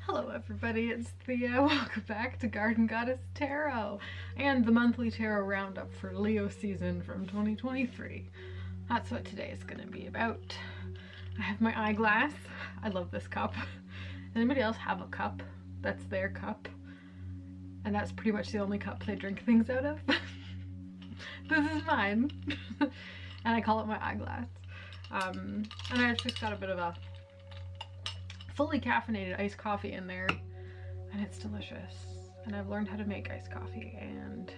Hello everybody, it's Theia. Welcome back to Garden Goddess Tarot and the monthly tarot roundup for Leo season from 2023. That's what today is going to be about. I have my eyeglass. I love this cup. Does anybody else have a cup that's their cup? And that's pretty much the only cup they drink things out of. This is mine. And I call it my eyeglass. And I actually got a bit of a fully caffeinated iced coffee in there, and it's delicious. And I've learned how to make iced coffee, and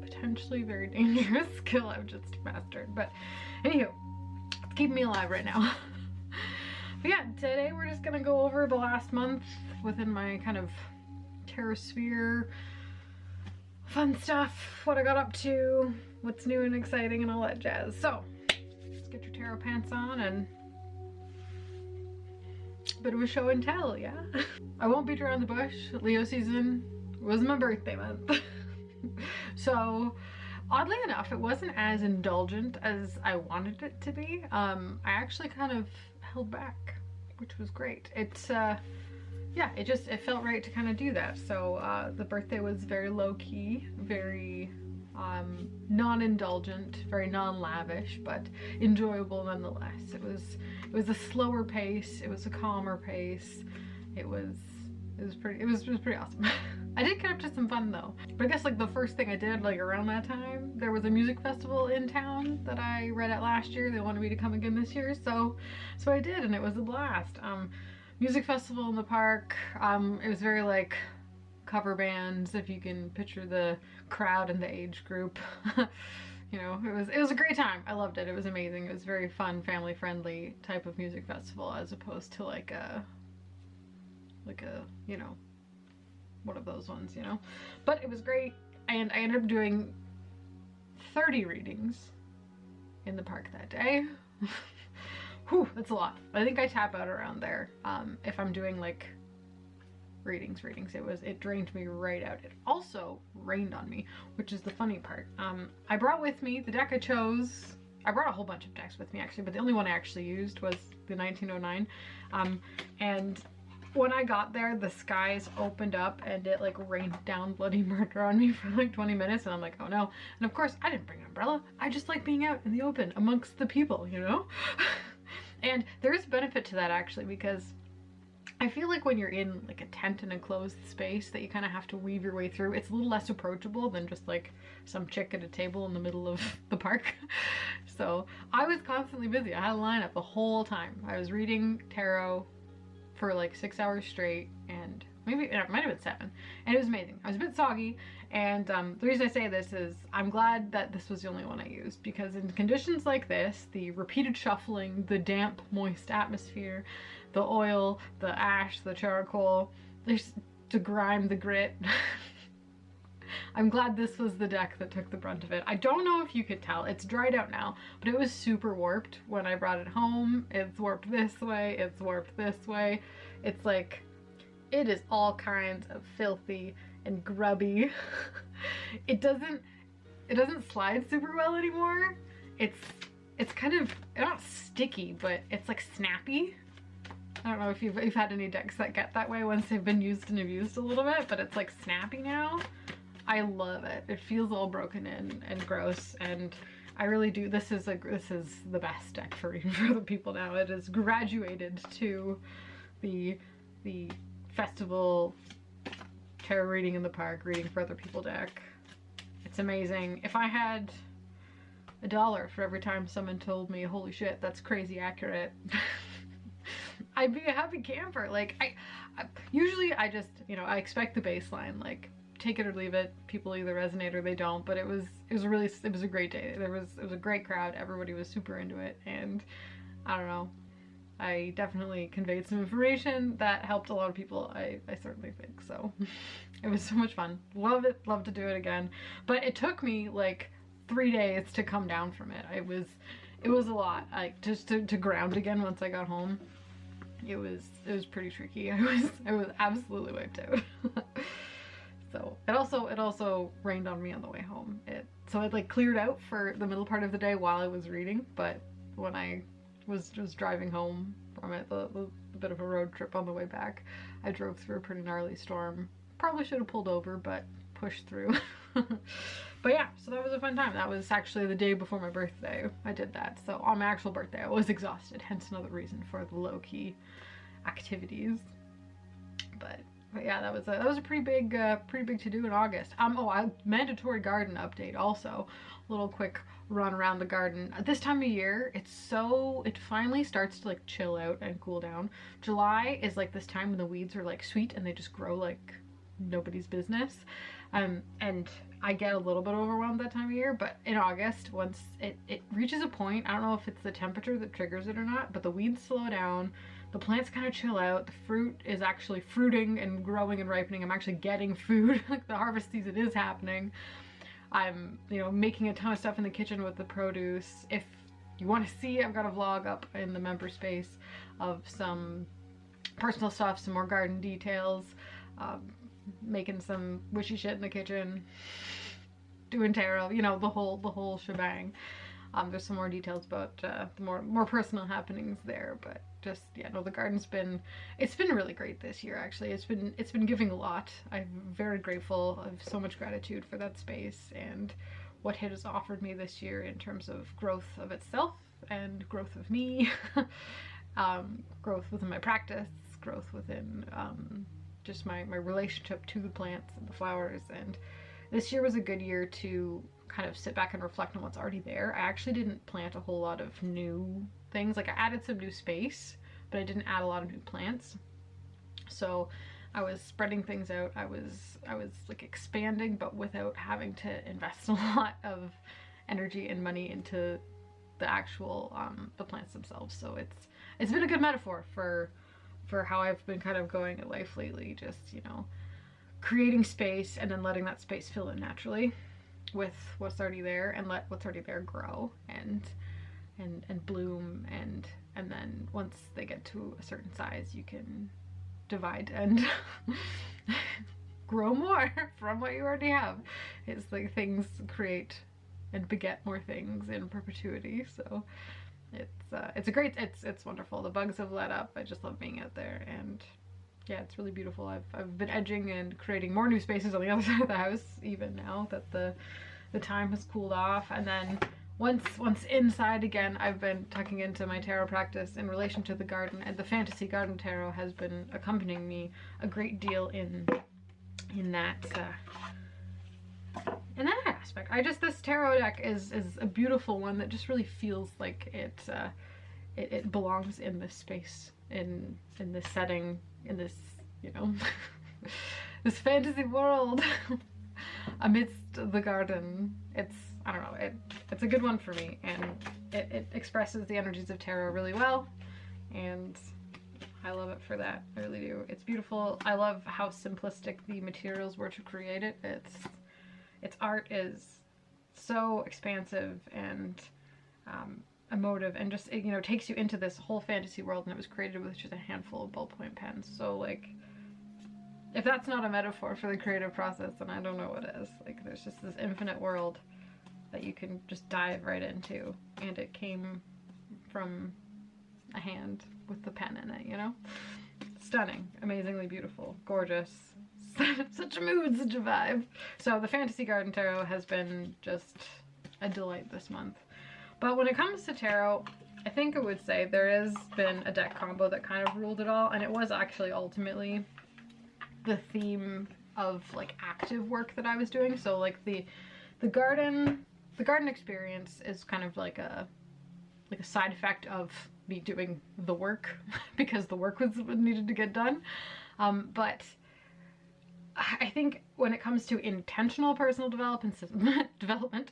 potentially very dangerous skill I've just mastered. But anywho, it's keeping me alive right now. But yeah, today we're just gonna go over the last month within my kind of tarot sphere, fun stuff, what I got up to, what's new and exciting, and all that jazz. So let's get your tarot pants on and bit of a show and tell, yeah? I won't beat around the bush. Leo season was my birthday month. So oddly enough, it wasn't as indulgent as I wanted it to be. I actually kind of held back, which was great. It's yeah, it felt right to kind of do that. So the birthday was very low-key, very non-indulgent, very non-lavish, but enjoyable nonetheless. It was a slower pace, it was a calmer pace. It was pretty awesome. I did get up to some fun though. But I guess like the first thing I did like around that time, there was a music festival in town that I read at last year. They wanted me to come again this year, so I did, and it was a blast. Music festival in the park. It was very like cover bands, if you can picture the crowd and the age group. You know, it was a great time. I loved it. It was amazing. It was very fun, family friendly type of music festival, as opposed to like a you know, one of those ones, you know. But it was great, and I ended up doing 30 readings in the park that day. Whew, that's a lot. I think I tap out around there if I'm doing like readings. It drained me right out. It also rained on me, which is the funny part. I brought with me the deck I chose. I brought a whole bunch of decks with me actually, but the only one I actually used was the 1909. And when I got there, the skies opened up and it like rained down bloody murder on me for like 20 minutes, and I'm like, oh no. And of course I didn't bring an umbrella. I just like being out in the open amongst the people, you know. And there is benefit to that actually, because I feel like when you're in like a tent in a closed space that you kind of have to weave your way through, it's a little less approachable than just like some chick at a table in the middle of the park. So I was constantly busy. I had a lineup the whole time. I was reading tarot for like 6 hours straight, and maybe it might have been 7, and it was amazing. I was a bit soggy, and the reason I say this is I'm glad that this was the only one I used, because in conditions like this, the repeated shuffling, the damp, moist atmosphere, the oil, the ash, the charcoal, there's the grime, the grit. I'm glad this was the deck that took the brunt of it. I don't know if you could tell, it's dried out now, but it was super warped when I brought it home. It's warped this way, it's warped this way. It's like, it is all kinds of filthy and grubby. It doesn't slide super well anymore. It's kind of, not sticky, but it's like snappy. I don't know if you've had any decks that get that way once they've been used and abused a little bit, but it's like snappy now. I love it. It feels all broken in and gross, and I really do. This is the best deck for reading for other people now. It is graduated to the festival tarot reading in the park, reading for other people deck. It's amazing. If I had $1 for every time someone told me, holy shit, that's crazy accurate, I'd be a happy camper. Like I usually I just, you know, I expect the baseline, like take it or leave it. People either resonate or they don't, but it was a great day. It was a great crowd. Everybody was super into it, and I don't know, I definitely conveyed some information that helped a lot of people, I certainly think. So it was so much fun. Love it, love to do it again. But it took me like 3 days to come down from it. It was a lot, like just to ground again once I got home. It was pretty tricky. I was absolutely wiped out. So it also rained on me on the way home. So it like cleared out for the middle part of the day while I was reading, but when I was driving home from it, the a bit of a road trip on the way back. I drove through a pretty gnarly storm. Probably should have pulled over, but pushed through. But yeah, so that was a fun time. That was actually the day before my birthday. I did that. So on my actual birthday, I was exhausted. Hence another reason for the low-key activities. But yeah, that was a pretty big to do in August. Mandatory garden update also. A little quick run around the garden. This time of year, it finally starts to like chill out and cool down. July is like this time when the weeds are like sweet and they just grow like nobody's business. And I get a little bit overwhelmed that time of year, but in August, once it reaches a point, I don't know if it's the temperature that triggers it or not, but the weeds slow down, the plants kind of chill out, the fruit is actually fruiting and growing and ripening. I'm actually getting food, like the harvest season is happening. I'm, making a ton of stuff in the kitchen with the produce. If you want to see, I've got a vlog up in the member space of some personal stuff, some more garden details, making some wishy shit in the kitchen, doing tarot, the whole shebang. There's some more details about the more personal happenings there, but just, the garden's been really great this year, actually. It's been giving a lot. I'm very grateful. I have so much gratitude for that space and what it has offered me this year in terms of growth of itself and growth of me, growth within my practice, growth within just my relationship to the plants and the flowers. And this year was a good year to kind of sit back and reflect on what's already there. I actually didn't plant a whole lot of new things. Like I added some new space, but I didn't add a lot of new plants. So I was spreading things out. I was like expanding, but without having to invest a lot of energy and money into the actual the plants themselves. So it's been a good metaphor for how I've been kind of going at life lately, just, creating space and then letting that space fill in naturally with what's already there, and let what's already there grow and bloom, and then once they get to a certain size, you can divide and grow more from what you already have. It's like things create and beget more things in perpetuity. So it's wonderful. The bugs have let up. I just love being out there, and yeah, it's really beautiful. I've been edging and creating more new spaces on the other side of the house, even now that the time has cooled off. And then once inside again, I've been tucking into my tarot practice in relation to the garden, and the Fantasy Garden Tarot has been accompanying me a great deal in that aspect. This tarot deck is a beautiful one that just really feels like it belongs in this space, in this setting, in this, this fantasy world amidst the garden. I don't know, it's a good one for me, and it expresses the energies of tarot really well, and I love it for that. I really do. It's beautiful. I love how simplistic the materials were to create it. Its art is so expansive and emotive, and just it takes you into this whole fantasy world, and it was created with just a handful of ballpoint pens. So like, if that's not a metaphor for the creative process, then I don't know what is. Like, there's just this infinite world that you can just dive right into, and it came from a hand with the pen in it, Stunning, amazingly beautiful, gorgeous. Such a mood, such a vibe. So the Fantasy Garden Tarot has been just a delight this month. But when it comes to tarot, I think I would say there has been a deck combo that kind of ruled it all, and it was actually ultimately the theme of like active work that I was doing. So like the garden experience is kind of like a side effect of me doing the work because the work was what needed to get done. But I think when it comes to intentional personal development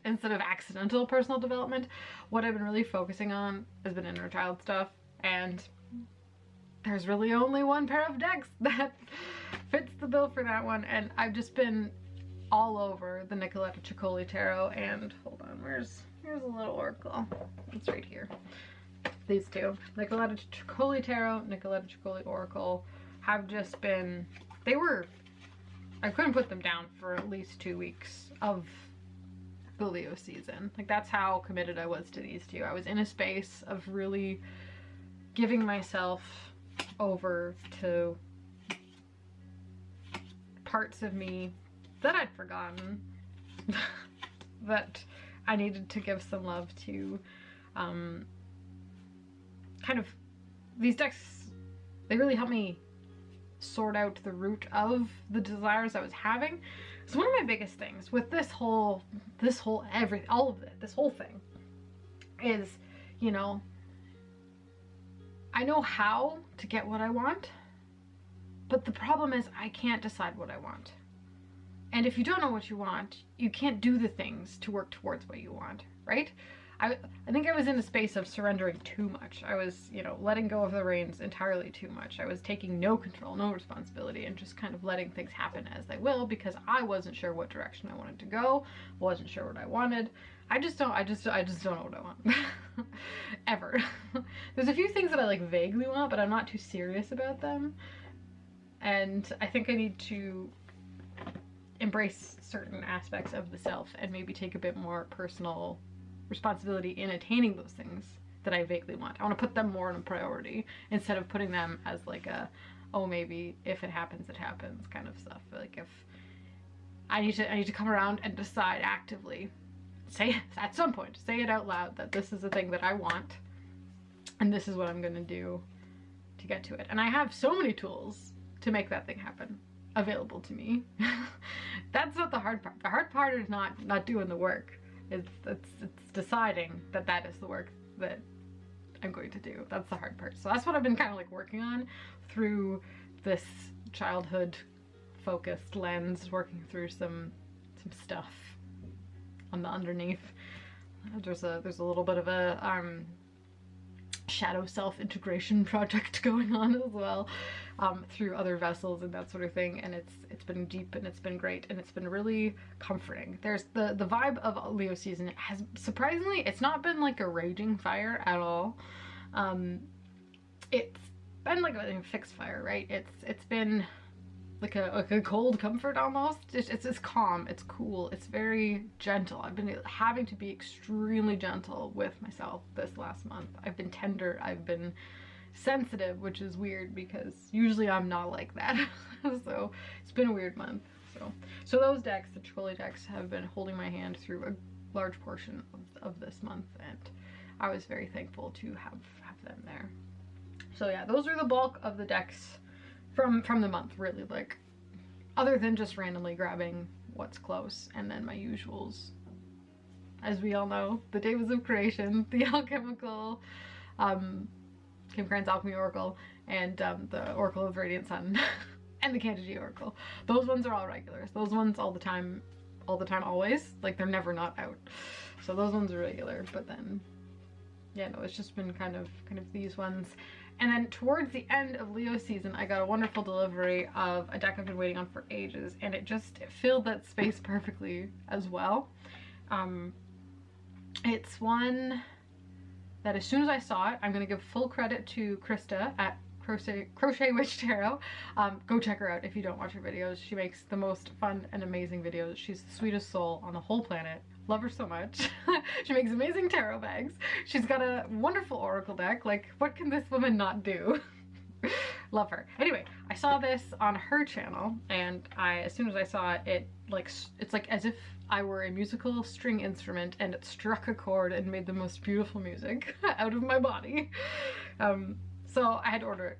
instead of accidental personal development, what I've been really focusing on has been inner child stuff, and there's really only one pair of decks that fits the bill for that one, and I've just been all over the Nicoletta Ciccoli Tarot, and hold on, here's a little oracle. It's right here. These two, Nicoletta Ciccoli Tarot, Nicoletta Ciccoli Oracle, have just been, I couldn't put them down for at least 2 weeks of the Leo season. Like, that's how committed I was to these two. I was in a space of really giving myself over to parts of me that I'd forgotten that I needed to give some love to. Kind of, these decks, they really help me sort out the root of the desires I was having. So one of my biggest things with this whole all of this whole thing is, you know, I know how to get what I want, but the problem is I can't decide what I want. And if you don't know what you want, you can't do the things to work towards what you want, right? I think I was in a space of surrendering too much. I was, you know, letting go of the reins entirely too much. I was taking no control, no responsibility, and just kind of letting things happen as they will, because I wasn't sure what direction I wanted to go, wasn't sure what I wanted. I just don't know what I want. Ever. There's a few things that I like vaguely want, but I'm not too serious about them. And I think I need to embrace certain aspects of the self and maybe take a bit more personal responsibility in attaining those things that I vaguely want. I want to put them more on a priority instead of putting them as like a, oh, maybe if it happens, it happens kind of stuff. Like if I need to come around and decide actively, say at some point, say it out loud that this is the thing that I want and this is what I'm gonna do to get to it. And I have so many tools to make that thing happen available to me. That's not the hard part. The hard part is not doing the work. It's deciding that that is the work that I'm going to do. That's the hard part. So that's what I've been kind of like working on through this childhood focused lens, working through some stuff on the underneath. There's a little bit of a shadow self-integration project going on as well, through other vessels and that sort of thing, and it's been deep and it's been great and it's been really comforting. There's the vibe of Leo season has surprisingly, it's not been like a raging fire at all. It's been like a fixed fire, right? It's been like a cold comfort almost. It's calm, it's cool, it's very gentle. I've been having to be extremely gentle with myself this last month. I've been tender, I've been sensitive, which is weird because usually I'm not like that. So it's been a weird month. So those decks, the Trolley decks, have been holding my hand through a large portion of this month, and I was very thankful to have them there. So yeah, those are the bulk of the decks from the month, really, like, other than just randomly grabbing what's close, and then my usuals. As we all know, the Days of Creation, the Alchemical, Kim Cran's Alchemy Oracle, and the Oracle of the Radiant Sun, and the Kanji Oracle. Those ones are all regulars. Those ones all the time, always. Like, they're never not out. So those ones are regular, but then, yeah, no, it's just been kind of these ones. And then towards the end of Leo season, I got a wonderful delivery of a deck I've been waiting on for ages, and it filled that space perfectly as well. It's one that as soon as I saw it, I'm going to give full credit to Krista at Crochet Witch Tarot. Go check her out if you don't watch her videos. She makes the most fun and amazing videos. She's the sweetest soul on the whole planet. Love her so much. She makes amazing tarot bags. She's got a wonderful oracle deck. Like, what can this woman not do? Love her. Anyway, I saw this on her channel, and as soon as I saw it, it's like as if I were a musical string instrument and it struck a chord and made the most beautiful music out of my body. So I had to order it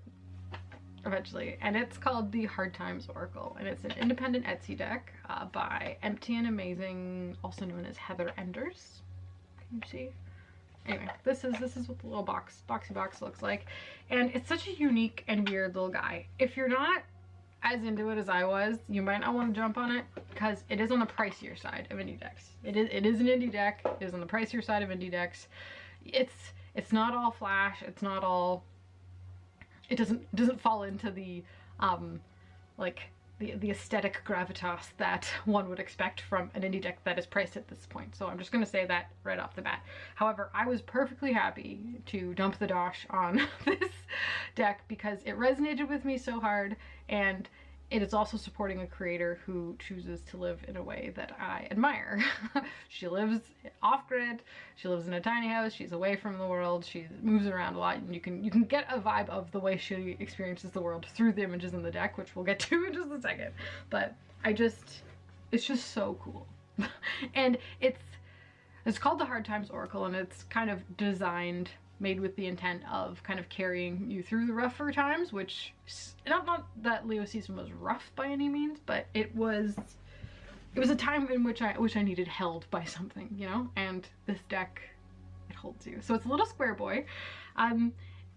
eventually, and it's called the Hard Times Oracle, and it's an independent Etsy deck by Empty and Amazing, also known as Heather Enders. Can you see? Anyway, this is what the little boxy box looks like, and it's such a unique and weird little guy. If you're not as into it as I was, you might not want to jump on it, because it is on the pricier side of indie decks. It is an indie deck. It is on the pricier side of indie decks. It's not all flash. It's not all. It doesn't fall into the like the aesthetic gravitas that one would expect from an indie deck that is priced at this point. So I'm just gonna say that right off the bat. However, I was perfectly happy to dump the dosh on this deck because it resonated with me so hard, and it is also supporting a creator who chooses to live in a way that I admire. She lives off-grid, she lives in a tiny house, she's away from the world, she moves around a lot, and you can get a vibe of the way she experiences the world through the images in the deck, which we'll get to in just a second. But it's just so cool. And it's called the Hard Times Oracle, and it's kind of made with the intent of kind of carrying you through the rougher times, which, not that Leo season was rough by any means, but it was a time in which I needed held by something, you know, and this deck, it holds you. So it's a little square boy.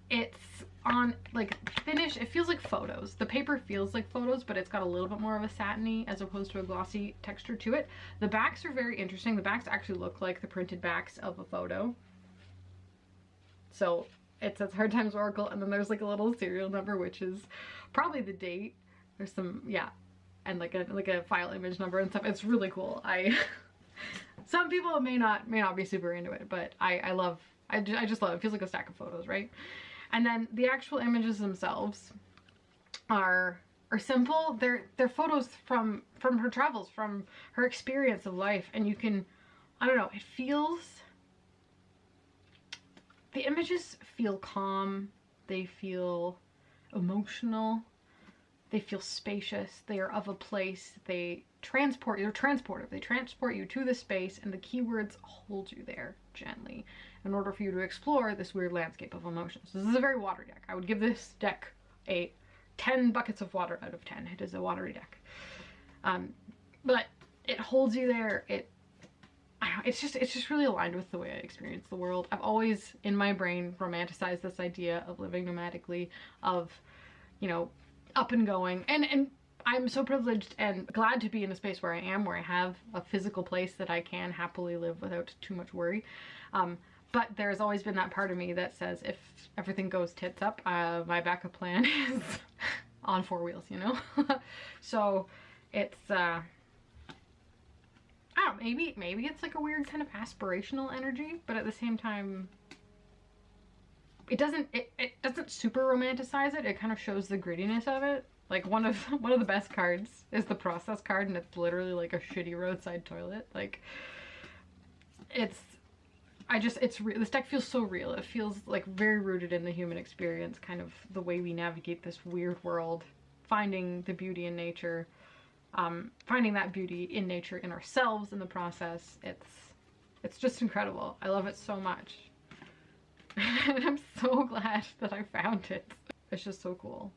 It's on like finish, it feels like photos. The paper feels like photos, but it's got a little bit more of a satiny as opposed to a glossy texture to it. The backs are very interesting. The backs actually look like the printed backs of a photo. So it says Hard Times Oracle, and then there's like a little serial number, which is probably the date. There's some, yeah, and like a file image number and stuff. It's really cool. Some people may not be super into it, but I just love it. It feels like a stack of photos, right? And then the actual images themselves are simple. They're photos from her travels, from her experience of life, and you can, I don't know, the images feel calm, they feel emotional, they feel spacious, they are of a place, they're transportive, they transport you to the space, and the keywords hold you there gently in order for you to explore this weird landscape of emotions. This is a very watery deck. I would give this deck a 10 buckets of water out of 10. It is a watery deck. But it holds you there. It's just really aligned with the way I experience the world. I've always, in my brain, romanticized this idea of living nomadically, of, you know, up and going. And I'm so privileged and glad to be in a space where I am, where I have a physical place that I can happily live without too much worry. But there's always been that part of me that says if everything goes tits up, my backup plan is on 4 wheels, you know? So it's, I don't know, maybe it's like a weird kind of aspirational energy, but at the same time, it doesn't super romanticize it. It kind of shows the grittiness of it. Like one of the best cards is the process card, and it's literally like a shitty roadside toilet. Like this deck feels so real. It feels like very rooted in the human experience, kind of the way we navigate this weird world, finding the beauty in nature, finding that beauty in nature in ourselves in the process. It's just incredible. I love it so much. And I'm so glad that I found it. It's just so cool.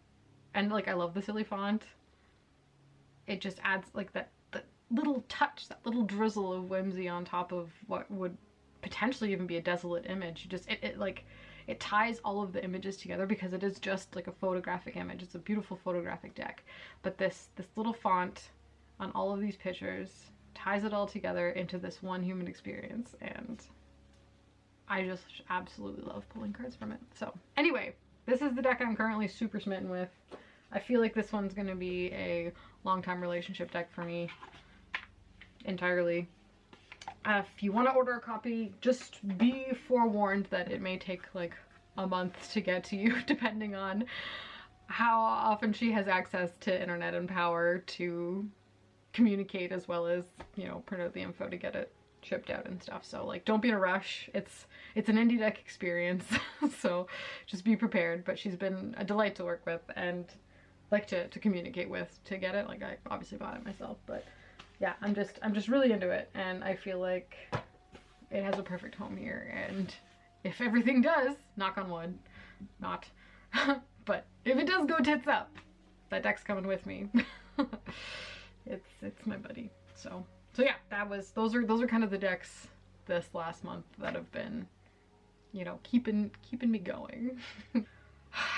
And like, I love the silly font. It just adds like that little touch, that little drizzle of whimsy on top of what would potentially even be a desolate image. It ties all of the images together because it is just like a photographic image. It's a beautiful photographic deck. But this little font on all of these pictures ties it all together into this one human experience, and I just absolutely love pulling cards from it. So anyway, this is the deck I'm currently super smitten with. I feel like this one's gonna be a long-time relationship deck for me entirely. If you want to order a copy, just be forewarned that it may take like a month to get to you, depending on how often she has access to internet and power to communicate, as well as, you know, print out the info to get it shipped out and stuff. So like, don't be in a rush. It's an indie deck experience, so just be prepared. But she's been a delight to work with and like to communicate with to get it. Like, I obviously bought it myself, but yeah, I'm just really into it, and I feel like it has a perfect home here. And if everything does, knock on wood, not, but if it does go tits up, that deck's coming with me. It's my buddy. So yeah, those are kind of the decks this last month that have been, you know, keeping me going.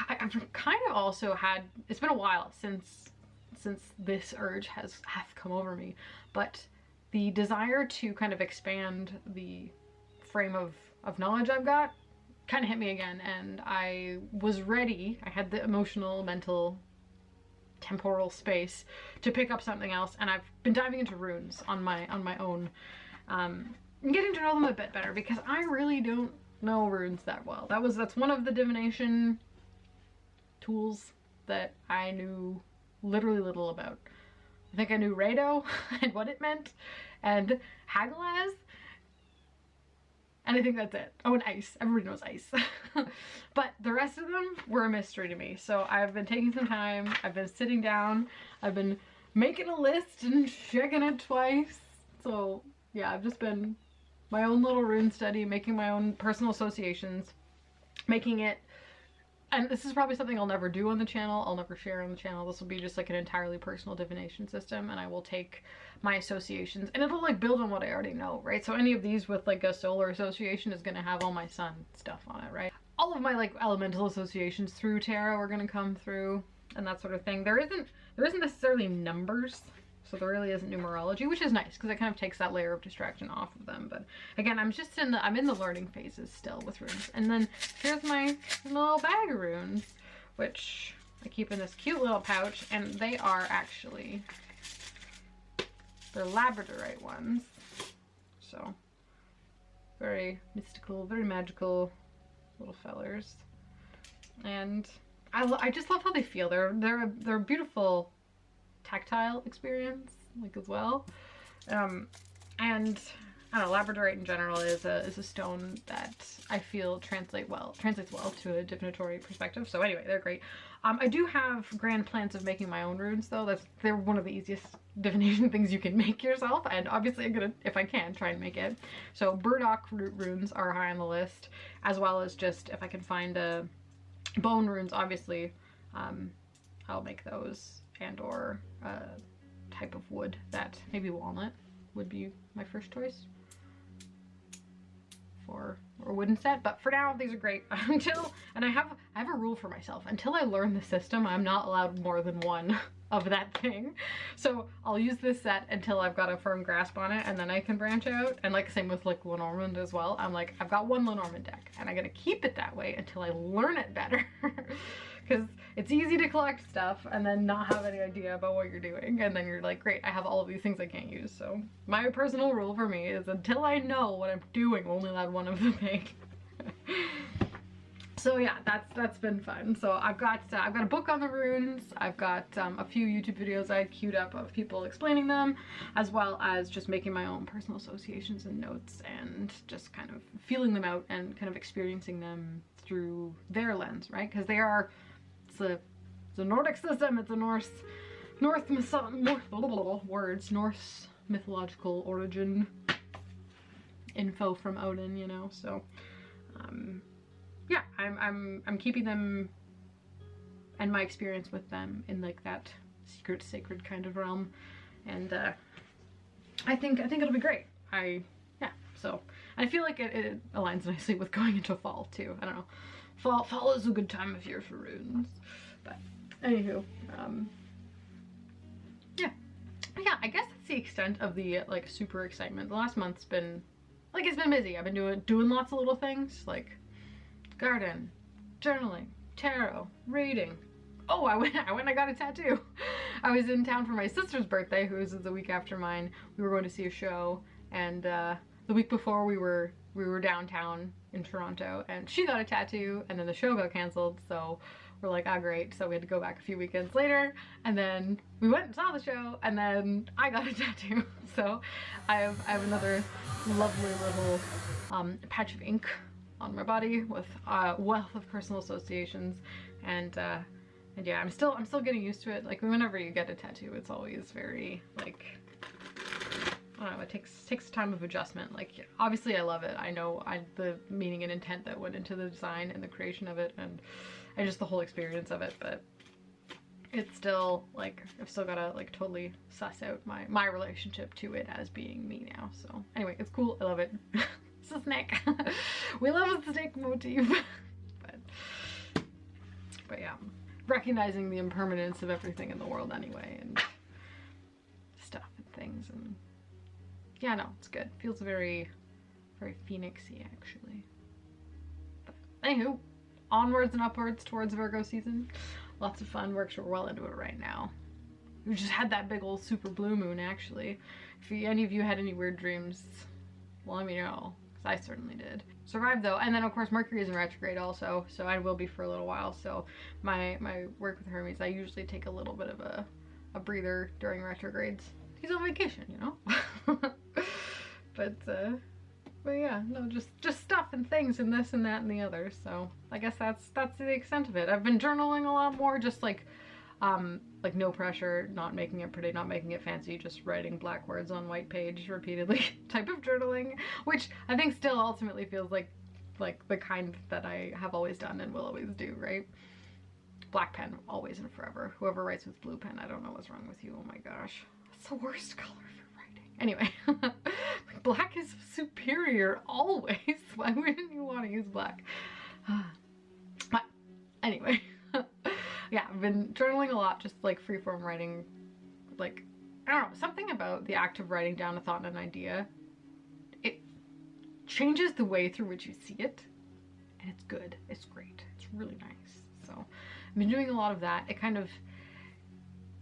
I've kind of also had, it's been a while since this urge hath come over me, but the desire to kind of expand the frame of knowledge I've got kind of hit me again, and I was ready. I had the emotional, mental, temporal space to pick up something else, and I've been diving into runes on my own, getting to know them a bit better, because I really don't know runes that well. That's one of the divination tools that I knew literally little about. I think I knew Rado and what it meant, and Hagalaz, and I think that's it. Oh, and ice. Everybody knows ice. But the rest of them were a mystery to me. So I've been taking some time. I've been sitting down. I've been making a list and checking it twice. So yeah, I've just been my own little rune study, making my own personal associations, making it. And this is probably something I'll never do on the channel. I'll never share on the channel. This will be just like an entirely personal divination system, and I will take my associations and it'll like build on what I already know, right? So any of these with like a solar association is going to have all my sun stuff on it, right? All of my like elemental associations through tarot are going to come through and that sort of thing. There isn't necessarily numbers, so there really isn't numerology, which is nice because it kind of takes that layer of distraction off of them. But again, I'm in the learning phases still with runes. And then here's my little bag of runes, which I keep in this cute little pouch, and they are actually, they're labradorite ones. So very mystical, very magical little fellers. And I just love how they feel. They're a beautiful tactile experience, like, as well. And I don't know, labradorite in general is a stone that I feel translates well to a divinatory perspective. So anyway, they're great. I do have grand plans of making my own runes though. They're one of the easiest divination things you can make yourself, and obviously I'm gonna, if I can, try and make it. So burdock root runes are high on the list, as well as just if I can find bone runes, obviously. I'll make those, and or type of wood that maybe walnut would be my first choice for a wooden set. But for now, these are great. And I have a rule for myself: until I learn the system, I'm not allowed more than one of that thing. So I'll use this set until I've got a firm grasp on it, and then I can branch out. And like same with like Lenormand as well. I'm like, I've got one Lenormand deck and I'm gonna keep it that way until I learn it better. Because it's easy to collect stuff and then not have any idea about what you're doing, and then you're like, great, I have all of these things I can't use. So my personal rule for me is until I know what I'm doing, only allowed one of the thing. So yeah, that's been fun. So I've got a book on the runes. I've got a few YouTube videos I queued up of people explaining them, as well as just making my own personal associations and notes, and just kind of feeling them out and kind of experiencing them through their lens, right? Because they are, it's a Nordic system. It's a Norse mythological origin info from Odin, you know. So yeah, I'm keeping them and my experience with them in like that secret, sacred kind of realm, and I think it'll be great. Yeah, so I feel like it aligns nicely with going into fall too. I don't know, fall is a good time of year for runes. But anywho, yeah, I guess that's the extent of the like super excitement. The last month's been like, it's been busy. I've been doing lots of little things like garden, journaling, tarot, reading. Oh, I went and I got a tattoo. I was in town for my sister's birthday, whose is the week after mine. We were going to see a show, and the week before we were downtown in Toronto, and she got a tattoo, and then the show got canceled, so we're like, ah, great. So we had to go back a few weekends later, and then we went and saw the show, and then I got a tattoo. So I have another lovely little patch of ink on my body with a wealth of personal associations, and yeah, I'm still getting used to it. Like, whenever you get a tattoo, it's always very like, I don't know, it takes time of adjustment. Like, obviously I love it. I know the meaning and intent that went into the design and the creation of it, and just the whole experience of it, but it's still like, I've still gotta like totally suss out my relationship to it as being me now. So anyway, it's cool. I love it. It's a snake. We love a snake motif. but yeah, recognizing the impermanence of everything in the world anyway, and stuff and things, and yeah, no, it's good. Feels very, very phoenixy actually. But anywho, onwards and upwards towards Virgo season. Lots of fun. We're well into it right now. We just had that big old super blue moon actually. If any of you had any weird dreams, well, let me know. I certainly did. Survived though, and then of course Mercury is in retrograde also, so I will be for a little while. So my work with Hermes, I usually take a little bit of a breather during retrogrades. He's on vacation, you know. But yeah, no, just stuff and things and this and that and the other. So I guess that's the extent of it. I've been journaling a lot more, just like no pressure, not making it pretty, not making it fancy, just writing black words on white page repeatedly type of journaling, which I think still ultimately feels like the kind that I have always done and will always do, right? Black pen, always and forever. Whoever writes with blue pen, I don't know what's wrong with you. Oh my gosh. It's the worst color for writing. Anyway, black is superior always. Why wouldn't you want to use black? But anyway, yeah, I've been journaling a lot, just like freeform writing. Like, I don't know, something about the act of writing down a thought and an idea, it changes the way through which you see it, and it's good. It's great. It's really nice. So I've been doing a lot of that. It kind of,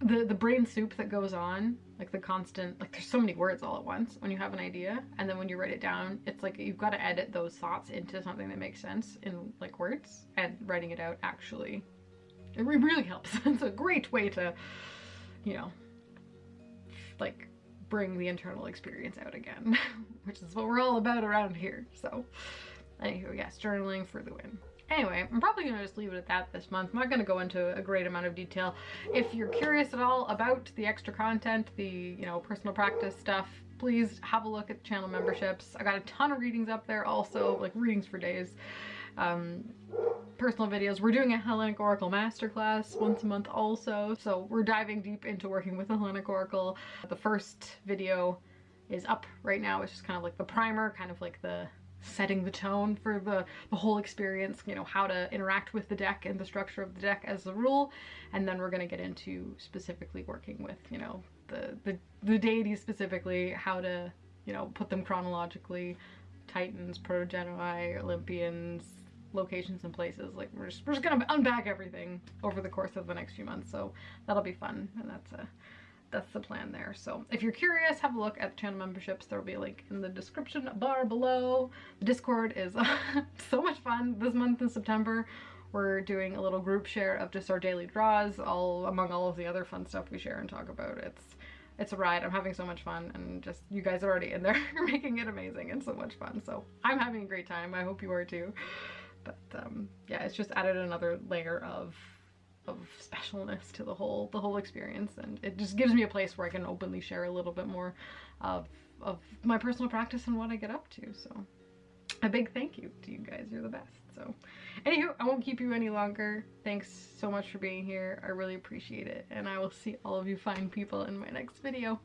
the brain soup that goes on, like the constant, like there's so many words all at once when you have an idea, and then when you write it down, it's like you've got to edit those thoughts into something that makes sense in like words, and writing it out actually, it really helps. It's a great way to, you know, like bring the internal experience out again, which is what we're all about around here. So anywho, yes, journaling for the win. Anyway, I'm probably going to just leave it at that this month. I'm not going to go into a great amount of detail. If you're curious at all about the extra content, the, you know, personal practice stuff, please have a look at the channel memberships. I got a ton of readings up there also, like readings for days. Personal videos. We're doing a Hellenic Oracle masterclass once a month also. So we're diving deep into working with the Hellenic Oracle. The first video is up right now. It's just kind of like the primer, kind of like the setting the tone for the whole experience, you know, how to interact with the deck and the structure of the deck as a rule. And then we're going to get into specifically working with, you know, the deities specifically, how to, you know, put them chronologically, Titans, Proto-Genii, Olympians, locations and places. Like we're just gonna unpack everything over the course of the next few months, so that'll be fun, and that's the plan there. So if you're curious, have a look at the channel memberships. There'll be a link in the description bar below. The Discord is so much fun this month in September. We're doing a little group share of just our daily draws, all among all of the other fun stuff we share and talk about. It's a ride. I'm having so much fun, and just you guys are already in there. You're making it amazing and so much fun. So I'm having a great time. I hope you are too. But yeah, it's just added another layer of specialness to the whole experience, and it just gives me a place where I can openly share a little bit more of my personal practice and what I get up to. So a big thank you to you guys. You're the best. So anywho, I won't keep you any longer. Thanks so much for being here. I really appreciate it, and I will see all of you fine people in my next video.